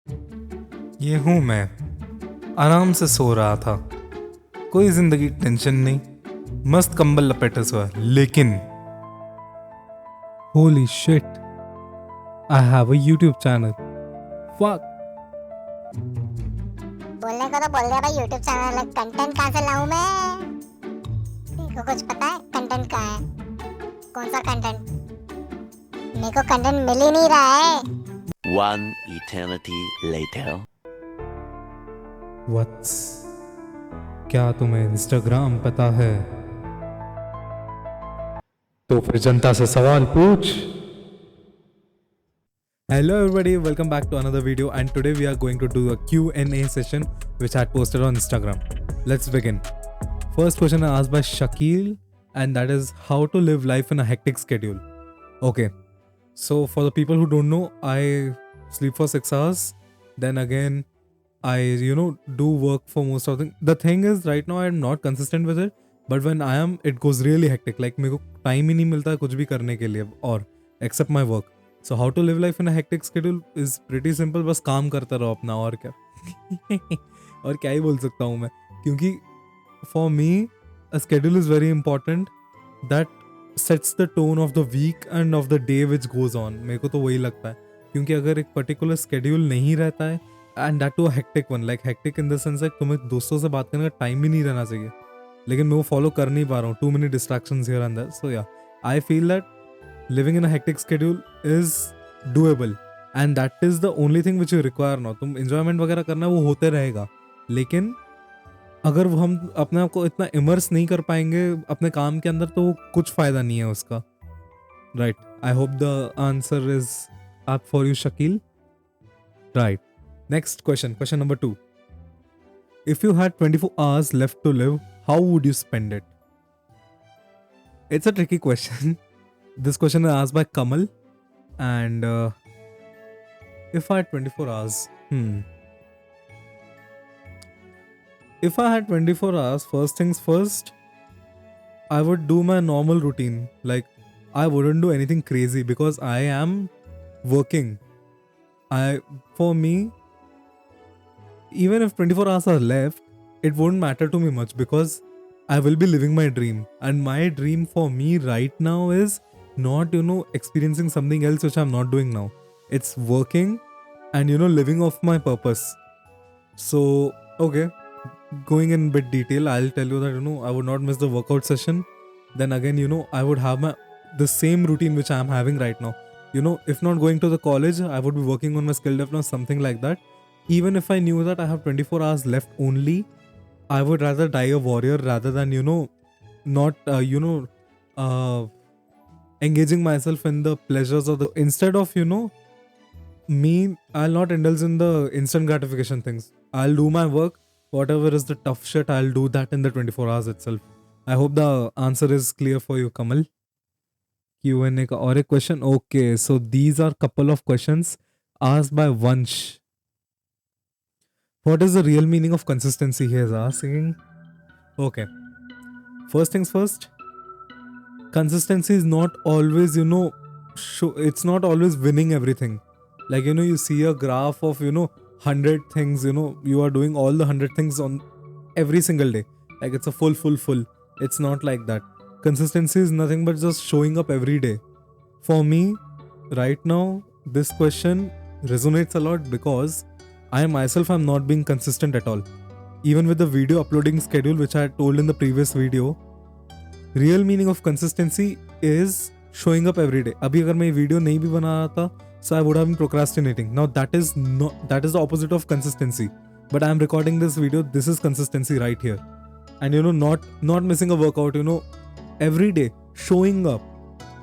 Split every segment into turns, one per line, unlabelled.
ये हूँ मैं, आराम से सो रहा था, कोई जिंदगी टेंशन नहीं, मस्त कंबल लपेटे सोया, लेकिन holy shit, I have a YouTube channel. Fuck.
बोलने को तो बोल दिया भाई, यूट्यूब चैनल है, कंटेंट कहाँ से लाऊं मैं? मेरे को कुछ पता है कंटेंट कहाँ है? कौन सा कंटेंट? मेरे को कंटेंट मिल ही नहीं रहा है।
One eternity later.
व्हाट्स, क्या तुम्हें इंस्टाग्राम पता है? तो फिर जनता से सवाल पूछ। Hello everybody, welcome back to another video, and today we are going to do a Q&A session which I had posted on Instagram. Let's begin. First question is asked by Shakil, and that is how to live life in a hectic schedule. Okay, so for the people who don't know, I sleep for 6 hours, then again I do work for most of the thing is right now I'm not consistent with it, but when I am it goes really hectic, like मेरे को time ही नहीं मिलता कुछ भी करने के लिए और except my work. So how to live life in a hectic schedule is pretty simple, बस काम करता रहो अपना, और क्या और क्या ही बोल सकता हूँ मैं, क्योंकि for me a schedule is very important, that sets the tone of the week and of the day which goes on. मेरे को तो वही लगता है, क्योंकि अगर एक पर्टिकुलर स्केड्यूल नहीं रहता है, and that too hectic one, like hectic in the sense like तुम्हें दोस्तों से बात करने का टाइम भी नहीं रहना चाहिए, लेकिन मैं वो फॉलो कर नहीं पा रहा हूँ, too many distractions here and there. So yeah, I feel that living in a hectic schedule is doable, and that is the only thing which you require now. तुम enjoyment वगैरह करना वो होते रहेगा, लेकिन अगर वो हम अपने आप को इतना इमर्स नहीं कर पाएंगे अपने काम के अंदर, तो कुछ फायदा नहीं है उसका. Right, I hope the answer is up for you Shakeel. Right, next question, question number 2. If you had 24 hours left to live, how would you spend it? It's a tricky question. This question is asked by Kamal, and if I had 24 hours, if I had 24 hours, first things first, I would do my normal routine. Like, I wouldn't do anything crazy because I am working. For me, even if 24 hours are left, it won't matter to me much because I will be living my dream. And my dream for me right now is not experiencing something else which I'm not doing now. It's working and living off my purpose. So okay, going in bit detail, I'll tell you that I would not miss the workout session. Then again, I would have the same routine which I'm having right now. If not going to the college, I would be working on my skill development, something like that. Even if I knew that I have 24 hours left only, I would rather die a warrior rather than not engaging myself in the pleasures of the, instead of me, I'll not indulge in the instant gratification things. I'll do my work, whatever is the tough shit, I'll do that in the 24 hours itself. I hope the answer is clear for you, Kamal. Q&A ka aur ek question. Okay, so these are couple of questions asked by Vansh. What is the real meaning of consistency, he is asking. Okay, first things first, consistency is not always it's not always winning everything. Like you see a graph of 100 things, you are doing all the 100 things on every single day, like it's a full. It's not like that. Consistency is nothing but just showing up every day. For me right now, this question resonates a lot because I myself am not being consistent at all, even with the video uploading schedule which I had told in the previous video. Real meaning of consistency is showing up every day. Abhi agar main video nahi bhi bana raha tha, so I would have been procrastinating. Now that is the opposite of consistency. But I am recording this video. This is consistency right here. And not missing a workout. Every day showing up.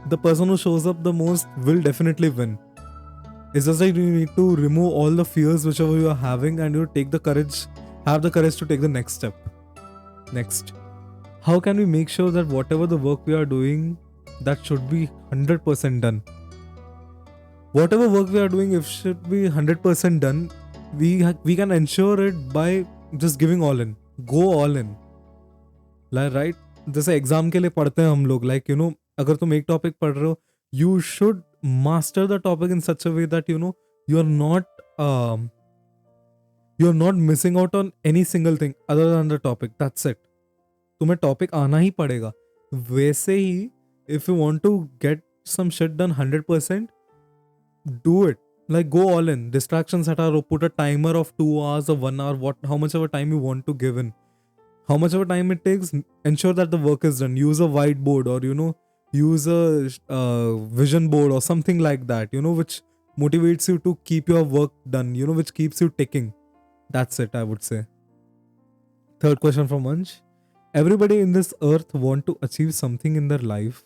The person who shows up the most will definitely win. It's just like you need to remove all the fears whichever you are having, and have the courage to take the next step. Next, how can we make sure that whatever the work we are doing, that should be 100% done? Whatever work we are doing, if should be 100% done, we can ensure it by just giving all in. Go all in. Like, right? जैसे exam के लिए पढ़ते हैं हम लोग, like अगर तुम एक टॉपिक पढ़ रहे हो, you should master the topic in such a way that you are not you're not missing out on any single thing other than the topic. That's it. तुम्हें टॉपिक आना ही पड़ेगा. वैसे ही if you want to get some shit done 100%, do it. Like go all in. Distractions that are, put a timer of 2 hours or 1 hour, how much of a time you want to give in. How much of a time it takes, ensure that the work is done. Use a whiteboard, or use a vision board or something like that, which motivates you to keep your work done, which keeps you ticking. That's it, I would say. Third question from Ansh. Everybody in this earth want to achieve something in their life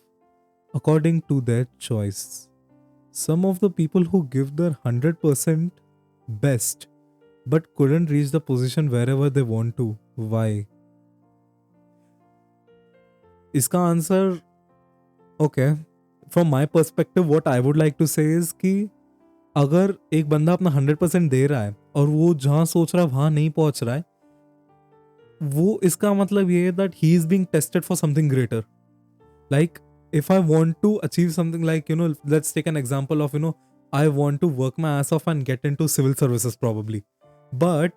according to their choice. Some of the people who give their 100% best but couldn't reach the position wherever they want to. Why? इसका answer, okay, from my perspective what I would like to say is कि अगर एक बंदा अपना 100% दे रहा है और वो जहाँ सोच रहा है वहाँ नहीं पहुँच रहा है, वो इसका मतलब ये है that he is being tested for something greater. Like if I want to achieve something like, let's take an example of, I want to work my ass off and get into civil services probably. But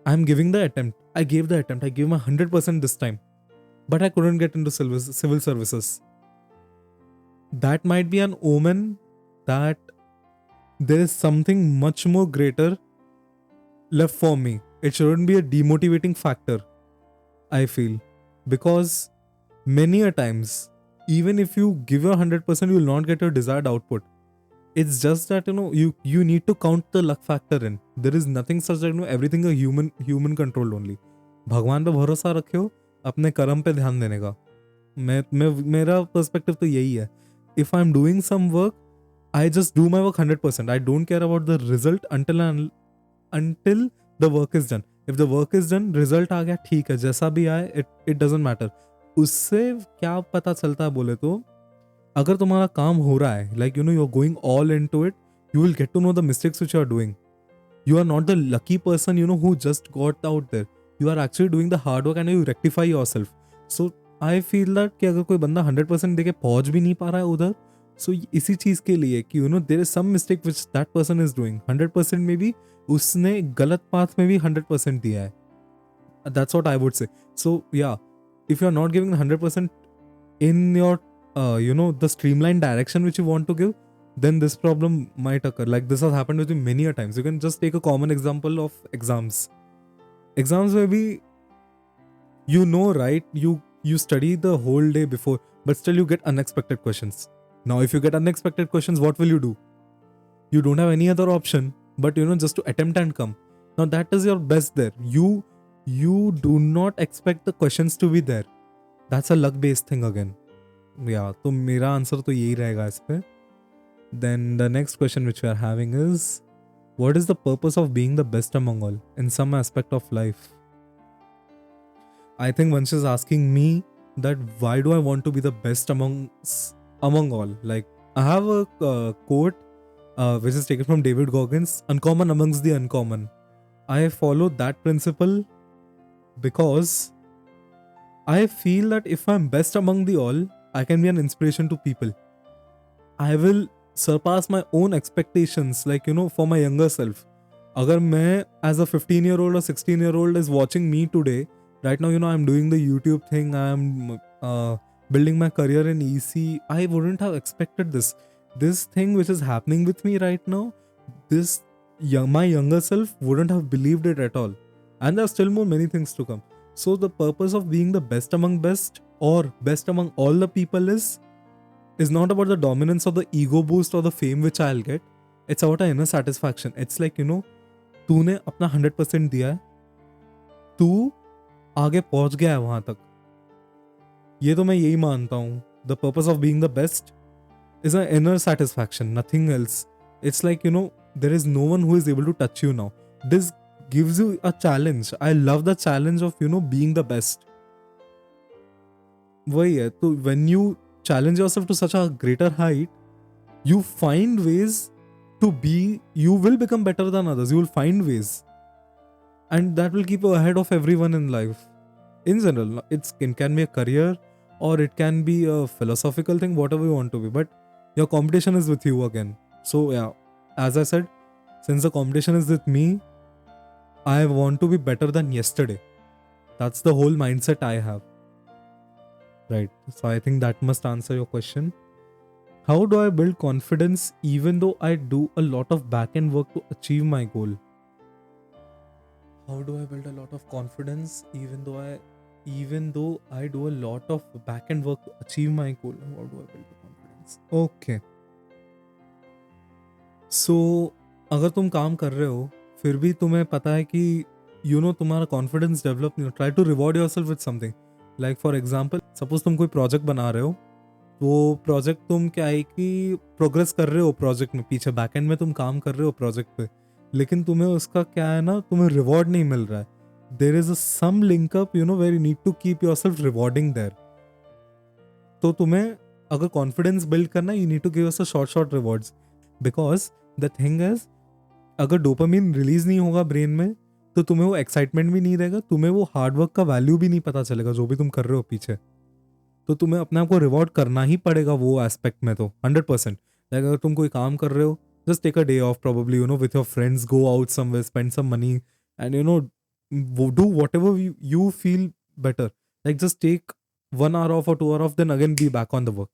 I'm giving the attempt. I gave the attempt. I gave my 100% this time. But I couldn't get into civil services. That might be an omen that there is something much more greater left for me. It shouldn't be a demotivating factor, I feel. Because many a times, even if you give your 100%, you will not get your desired output. It's just that, you need to count the luck factor in. There is nothing such that, everything a human controlled only. भगवान पे भरोसा रखो, अपने कर्म पे ध्यान देने का. मेरा पर्सपेक्टिव तो यही है. If I'm doing some work, I just do my work 100%. I don't care about the result until the work is done. If the work is done, result आ गया, ठीक है, जैसा भी आए, it doesn't matter. उससे क्या पता चलता है बोले तो, अगर तुम्हारा काम हो रहा है, like you are going all into it, you will get to know the mistakes which you are doing. You are not the lucky person who just got out there. You are actually doing the hard work and you rectify yourself. So I feel that कि अगर कोई बंदा 100% देके पहुंच भी नहीं पा रहा है उधर, so इसी चीज के लिए कि there is some mistake which that person is doing. 100% में भी उसने गलत पाथ में भी 100% दिया है. That's what I would say. So yeah, if you are not giving 100% in your the streamlined direction which you want to give, then this problem might occur. Like this has happened with me many a times. You can just take a common example of exams. Exams may be, right, you study the whole day before, but still you get unexpected questions. Now if you get unexpected questions, what will you do? You don't have any other option but just to attempt and come. Now that is your best there. You do not expect the questions to be there. That's a luck based thing again. Yeah, तो मेरा answer तो यही रहेगा इस पे. Then the next question which we are having is, what is the purpose of being the best among all in some aspect of life? I think Vansh is asking me that why do I want to be the best among all? Like I have a quote which is taken from David Goggins, uncommon amongst the uncommon. I follow that principle because I feel that if I'm best among the all, I can be an inspiration to people. I will surpass my own expectations, like for my younger self. Agar मैं as a 15-year-old or 16-year-old is watching me today, right now I'm doing the YouTube thing, I'm building my career in EC, I wouldn't have expected this thing which is happening with me right now. My younger self wouldn't have believed it at all, and there are still many things to come. So the purpose of being the best among best or best among all the people is not about the dominance or the ego boost or the fame which I'll get. It's about an inner satisfaction. It's like तूने अपना 100% दिया है, तू आगे पहुंच गया है वहां तक. ये तो मैं यही मानता हूँ. The purpose of being the best is an inner satisfaction, nothing else. It's like there is no one who is able to touch you now. This gives you a challenge. I love the challenge of being the best. वही है. तो when you challenge yourself to such a greater height, you find ways to be, you will become better than others. You will find ways, and that will keep you ahead of everyone in life. In general, it can be a career or it can be a philosophical thing, whatever you want to be, but your competition is with you again. So yeah, as I said, since the competition is with me, I want to be better than yesterday. That's the whole mindset I have. Right. So I think that must answer your question. How do I build confidence even though I do a lot of back end work to achieve my goal? How do I build a lot of confidence even though I do a lot of back end work to achieve my goal? How do I build the confidence? Okay. So अगर तुम काम कर रहे हो फिर भी तुम्हें पता है कि तुम्हारा कॉन्फिडेंस डेवलप नहीं हो, try to reward yourself with something. Like for example, suppose तुम कोई प्रोजेक्ट बना रहे हो, वो प्रोजेक्ट तुम क्या है कि प्रोग्रेस कर रहे हो प्रोजेक्ट में, पीछे बैकएंड में तुम काम कर रहे हो प्रोजेक्ट पे, लेकिन तुम्हें उसका क्या है ना, तुम्हें रिवॉर्ड नहीं मिल रहा है. There is some link up where you need to keep yourself rewarding there. तो तुम्हें अगर कॉन्फिडेंस बिल्ड करना, you need to give us short rewards, because the thing is अगर डोपामिन रिलीज नहीं होगा ब्रेन में तो तुम्हें वो एक्साइटमेंट भी नहीं रहेगा, तुम्हें वो हार्डवर्क का वैल्यू भी नहीं पता चलेगा जो भी तुम कर रहे हो पीछे. तो तुम्हें अपने आप को रिवॉर्ड करना ही पड़ेगा वो एस्पेक्ट में, तो 100%. अगर तुम कोई काम कर रहे हो, just take a day off probably with your friends, go out somewhere, spend some money and do whatever you feel better. Like just take 1 hour off or 2 hour off, then again be back on the work.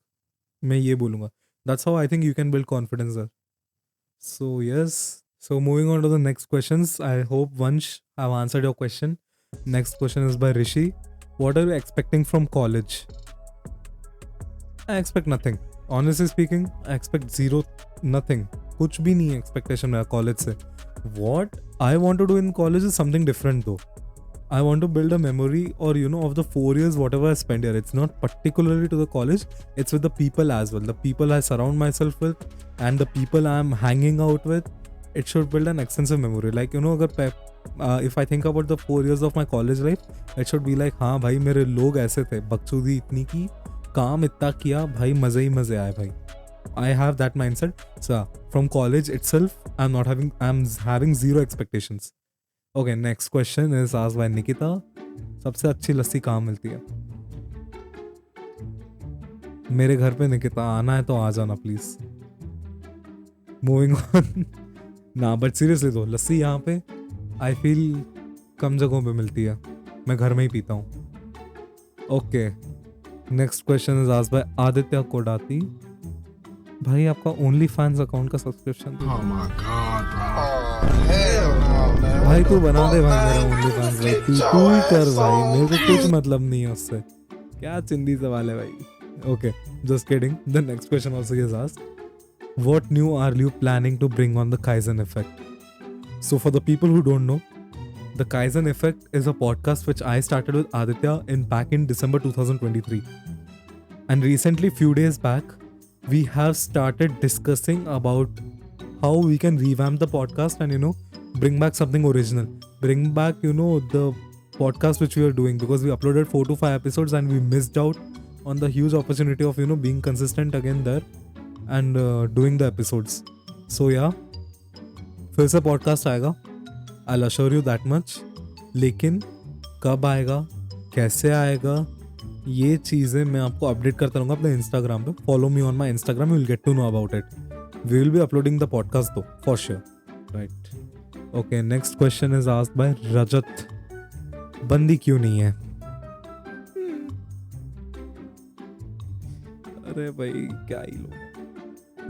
मैं ये बोलूँगा. That's how I think you can build confidence there. So yes. So moving on to the next questions. I hope Vansh have answered your question. Next question is by Rishi. What are you expecting from college? I expect nothing. Honestly speaking, I expect zero, nothing. कुछ भी नहीं है expectation मेरा college से. What I want to do in college is something different though. I want to build a memory or of the 4 years whatever I spent here. It's not particularly to the college. It's with the people as well. The people I surround myself with and the people I'm hanging out with. It should build an extensive memory. Like अगर if I think about the 4 years of my college life, it should be like हाँ भाई मेरे लोग ऐसे थे, बकचोदी इतनी की, काम इतना किया भाई, मजे ही मजे आए भाई. I have that mindset. So from college itself, I'm having zero expectations. Okay, next question is asked by Nikita. सबसे अच्छी लस्सी कहाँ मिलती है? मेरे घर पे निकिता, आना है तो आ जाना प्लीज. Moving on. ना बट सीरियसली तो लस्सी यहाँ पे आई फील कम जगहों पे मिलती है, मैं घर में ही पीता हूँ. Okay, next question is asked by Aditya Kodati. भाई आपका ओनली फैंस अकाउंट का सब्सक्रिप्शन भाई तू बना दे भाई मेरा ओनली फैंस भाई, तू ही कर भाई, मेरे को कुछ मतलब नहीं है उससे, क्या चिंदी सवाल है भाई. Okay, just kidding. The next question also is asked. What new are you planning to bring on the Kaizen Effect? So for the people who don't know, the Kaizen Effect is a podcast which I started with Aditya back in December 2023. And recently, few days back, we have started discussing about how we can revamp the podcast and, bring back something original. Bring back, the podcast which we are doing, because we uploaded 4 to 5 episodes and we missed out on the huge opportunity of, being consistent again there. And doing the episodes. So yeah, फिर से podcast आएगा. I'll assure you that much. लेकिन कब आएगा, कैसे आएगा, ये चीज़ें मैं आपको अपडेट करता रहूँगा अपने इंस्टाग्राम पे. Follow me on my Instagram, you will get to know about it. We will be uploading the podcast though, for sure. Right. Okay, next question is asked by Rajat. बंदी क्यों नहीं है? अरे भाई क्या ही लोग,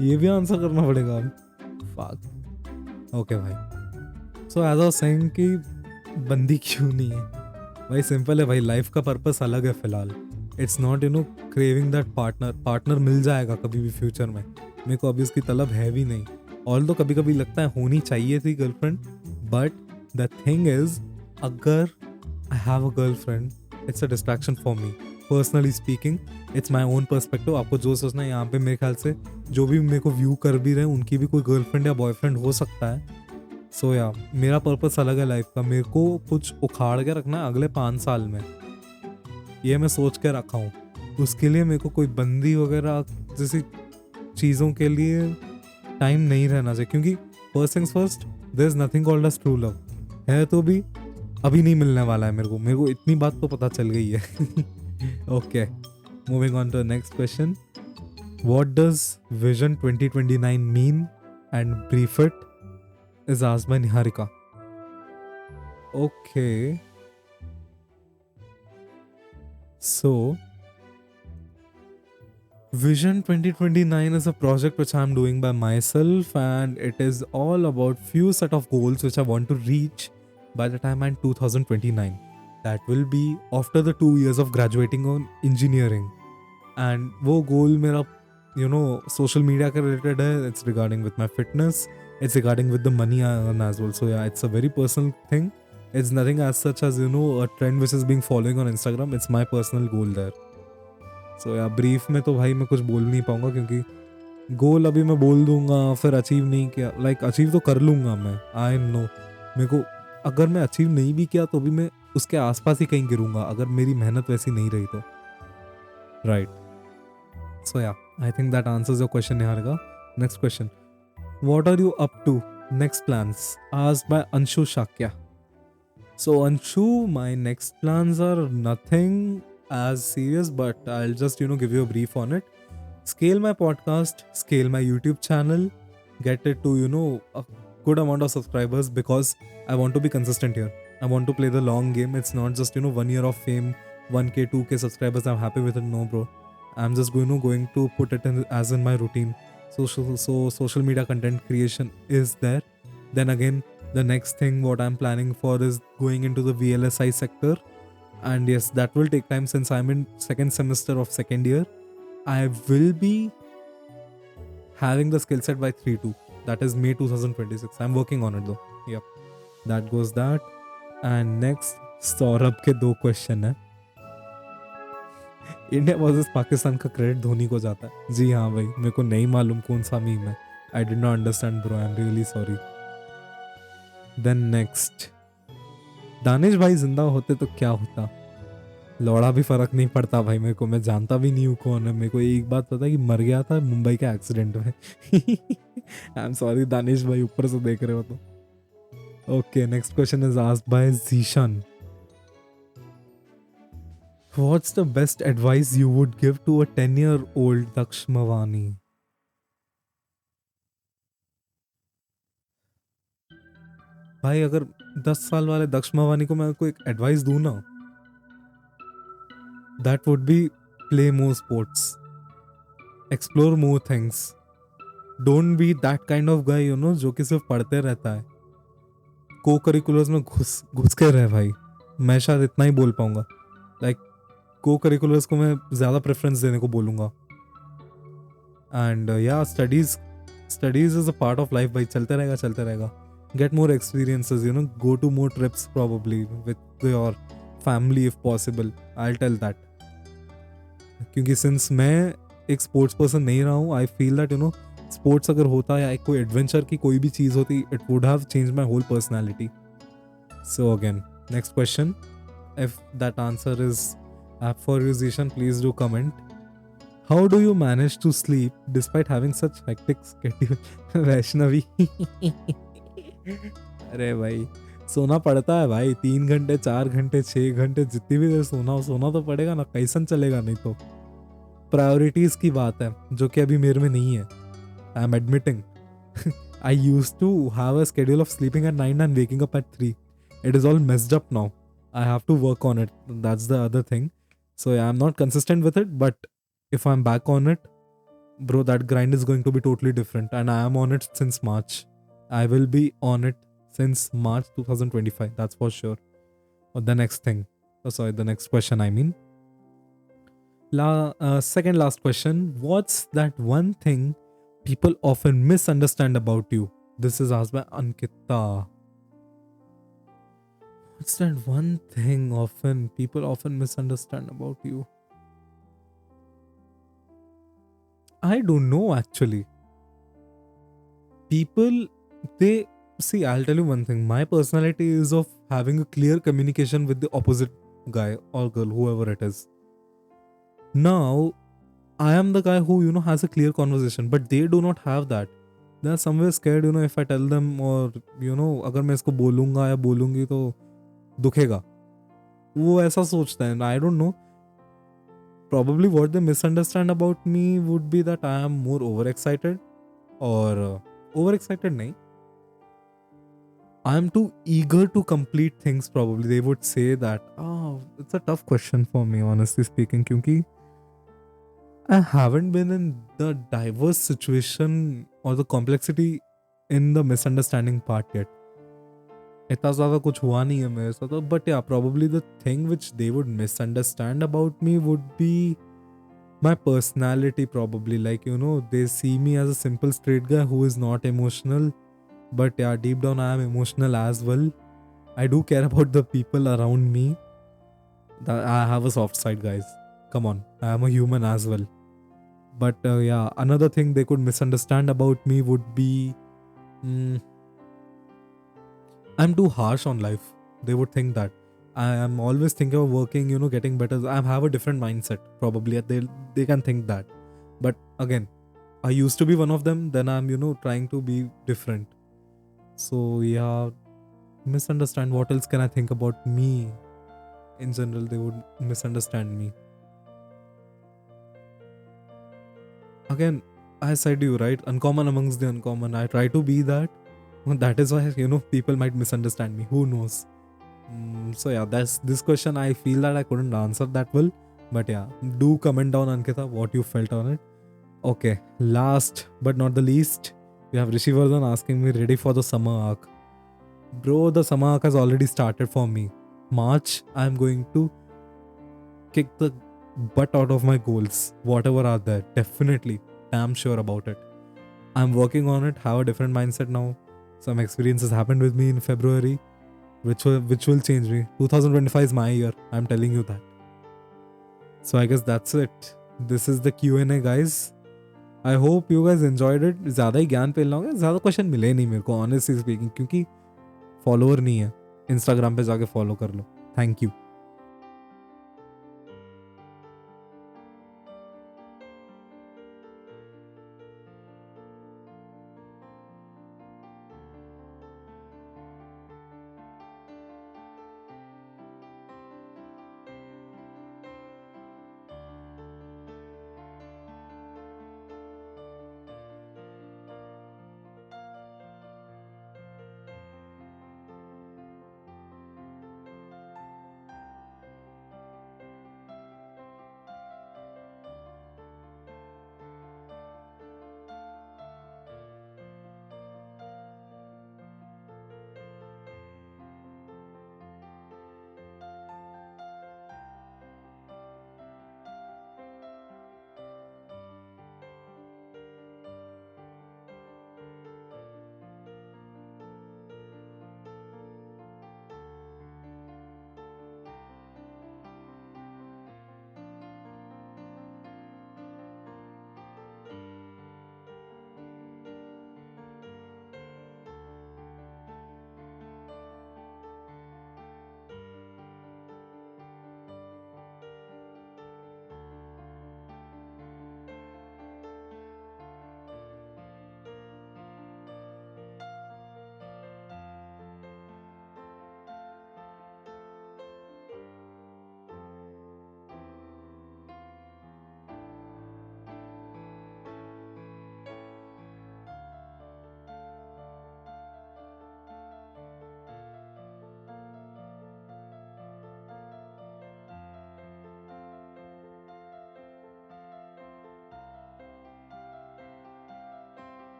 ये भी आंसर करना पड़ेगा अब. फक. ओके भाई. सो एज आई सेइंग कि बंदी क्यों नहीं है भाई, सिंपल है भाई, लाइफ का पर्पस अलग है फिलहाल. It's not craving that partner मिल जाएगा कभी भी फ्यूचर में. मेरे को अभी उसकी तलब है भी नहीं. ऑल्दो कभी कभी लगता है होनी चाहिए थी girlfriend, but the thing is अगर I have a girlfriend, it's a distraction for me. Personally speaking, it's my own perspective. आपको जो सोचना है, यहाँ पे मेरे ख्याल से जो भी मेरे को व्यू कर भी रहे हैं उनकी भी कोई गर्लफ्रेंड या बॉयफ्रेंड हो सकता है. सो या मेरा पर्पस अलग है लाइफ का. मेरे को कुछ उखाड़ के रखना है अगले 5 साल में, ये मैं सोच के रखा हूँ. उसके लिए मेरे को कोई बंदी वगैरह जैसी चीज़ों के लिए टाइम नहीं रहना चाहिए, क्योंकि first things first, there is nothing called as true love. है तो भी अभी नहीं मिलने वाला है मेरे को इतनी बात तो पता चल गई है. Okay, moving on to the next question. What does Vision 2029 mean and brief it? Is asked by Niharika. Okay. So, Vision 2029 is a project which I'm doing by myself, and it is all about few set of goals which I want to reach by the time I'm 2029. That will be after the 2 years of graduating on engineering. And वो goal मेरा social media के related है. It's regarding with my fitness. It's regarding with the money I earn as well. So yeah, it's a very personal thing. It's nothing as such as a trend which is being following on Instagram. It's my personal goal there. सो या brief में तो भाई मैं कुछ बोल नहीं पाऊंगा, क्योंकि गोल अभी मैं बोल दूंगा फिर अचीव नहीं किया, लाइक अचीव तो कर लूंगा मैं, आई नो मेरे को, अगर मैं अचीव नहीं भी किया तो भी मैं उसके आसपास ही कहीं गिरूंगा अगर मेरी मेहनत वैसी नहीं रही तो, right. So yeah I think that answers your question Niharika. Next question, what are you up to, next plans, asked by Anshu Shakya. So Anshu, my next plans are nothing as serious, but I'll just give you a brief on it. Scale my podcast, scale my YouTube channel, get it to a good amount of subscribers, because I want to be consistent here. I want to play the long game. It's not just 1 year of fame, 1k 2k subscribers, I'm happy with it. No bro, I'm just going to put it in as in my routine. So social media content creation is there. Then again, the next thing what I'm planning for is going into the VLSI sector, and yes, that will take time since I'm in second semester of second year. I will be having the skill set by 3/2, that is May 2026. I'm working on it though. Yep, that goes that. And next, Saurabh के 2 question है. India versus Pakistan का credit Dhoni को जाता है. जी हाँ भाई, मेरे को नहीं मालूम कौन सा मीम है. I did not understand bro, I am really sorry. Then next, Danish भाई जिंदा होते तो क्या होता, लौड़ा भी फर्क नहीं पड़ता भाई मेरे को, मैं जानता भी नहीं हूँ कौन है. मेरे को एक बात पता है कि मर गया था मुंबई के एक्सीडेंट में. आई एम सॉरी दानिश भाई, ऊपर से देख रहे हो तो. Okay, next question is asked by Zeeshan. What's the best advice you would give to a 10-year-old Daksh Mavani? भाई अगर 10 साल वाले दक्ष मवानी को मैं कोई एडवाइस दूं ना, that would be play more sports, explore more things, don't be that kind of guy जो कि सिर्फ पढ़ते रहता है. को करिकुलर्स में घुस के रहे भाई, मैं शायद इतना ही बोल पाऊंगा. लाइक को करिकुलर्स को मैं ज़्यादा प्रेफरेंस देने को बोलूँगा. एंड या studies is a part of life भाई, चलते रहेगा. Get more experiences, go to more trips probably with your family if possible. I'll tell that. क्योंकि since मैं एक स्पोर्ट्स पर्सन नहीं रहा हूँ, आई फील दैट स्पोर्ट्स अगर होता या कोई एडवेंचर की कोई भी चीज़ होती, it would have change my whole personality. So again, next question, if that answer is apt for you Zishan, please do comment. How do you manage to sleep despite having such hectic schedule? Vaishnavi. अरे भाई, सोना पड़ता है भाई, 3 घंटे 4 घंटे 6 घंटे, जितनी भी देर सोना तो पड़ेगा ना, कैसन चलेगा नहीं तो. प्रायोरिटीज की बात है जो कि अभी मेरे में नहीं है. I am admitting. I used to have a schedule of sleeping at 9 and waking up at 3. It is all messed up now. I have to work on it. That's the other thing. So yeah, I'm not consistent with it, but if I'm back on it, bro, that grind is going to be totally different, and I am on it since March. I will be on it since March 2025. That's for sure. Or the next thing. Oh, sorry, the next question, I mean. Second last question. What's that one thing people often misunderstand about you? This is asked by Ankita. What's that one thing people often misunderstand about you? I don't know actually. People, they see, I'll tell you one thing. My personality is of having a clear communication with the opposite guy or girl, whoever it is. Now, I am the guy who has a clear conversation, but they do not have that. They are somewhere scared, if I tell them, or अगर मैं इसको बोलूँगा या बोलूँगी तो दुखेगा, वो ऐसा सोचता है. I don't know. Probably what they misunderstand about me would be that I am more overexcited, or overexcited नहीं, I'm too eager to complete things, probably. They would say that. Oh, it's a tough question for me, honestly speaking, क्योंकि I haven't been in the diverse situation or the complexity in the misunderstanding part yet. इतना ज़्यादा कुछ हुआ नहीं है मेरे साथ, but yeah, probably the thing which they would misunderstand about me would be my personality, probably. Like, you know, they see me as a simple straight guy who is not emotional, but yeah, deep down I am emotional as well. I do care about the people around me. That I have a soft side, guys. Come on, I am a human as well. But yeah, another thing they could misunderstand about me would be I'm too harsh on life. They would think that I am always thinking of working, you know, getting better. I have a different mindset, probably. They can think that. But again, I used to be one of them. Then I'm, you know, trying to be different. So yeah, misunderstand. What else can I think about me? In general, they would misunderstand me. Again, I said you, right? Uncommon amongst the uncommon. I try to be that. That is why, you know, people might misunderstand me. Who knows? So yeah, that's this question. I feel that I couldn't answer that well. But yeah, do comment down, Ankita, what you felt on it. Okay, last but not the least, we have Rishi Vardhan asking me, ready for the summer arc? Bro, the summer arc has already started for me. March, I'm going to kick the butt out of my goals, whatever are there. Definitely, damn sure about it. I'm working on it, have a different mindset now. Some experiences happened with me in February, which will change me. 2025 is my year, I'm telling you that. So I guess that's it. This is the Q&A, guys. I hope you guys enjoyed it. ज़्यादा ही ज्ञान पेलना होगा, ज़्यादा question मिले नहीं मेरे को, honestly speaking, क्योंकि follower नहीं है. इंस्टाग्राम पे जाके फॉलो कर लो. Thank you.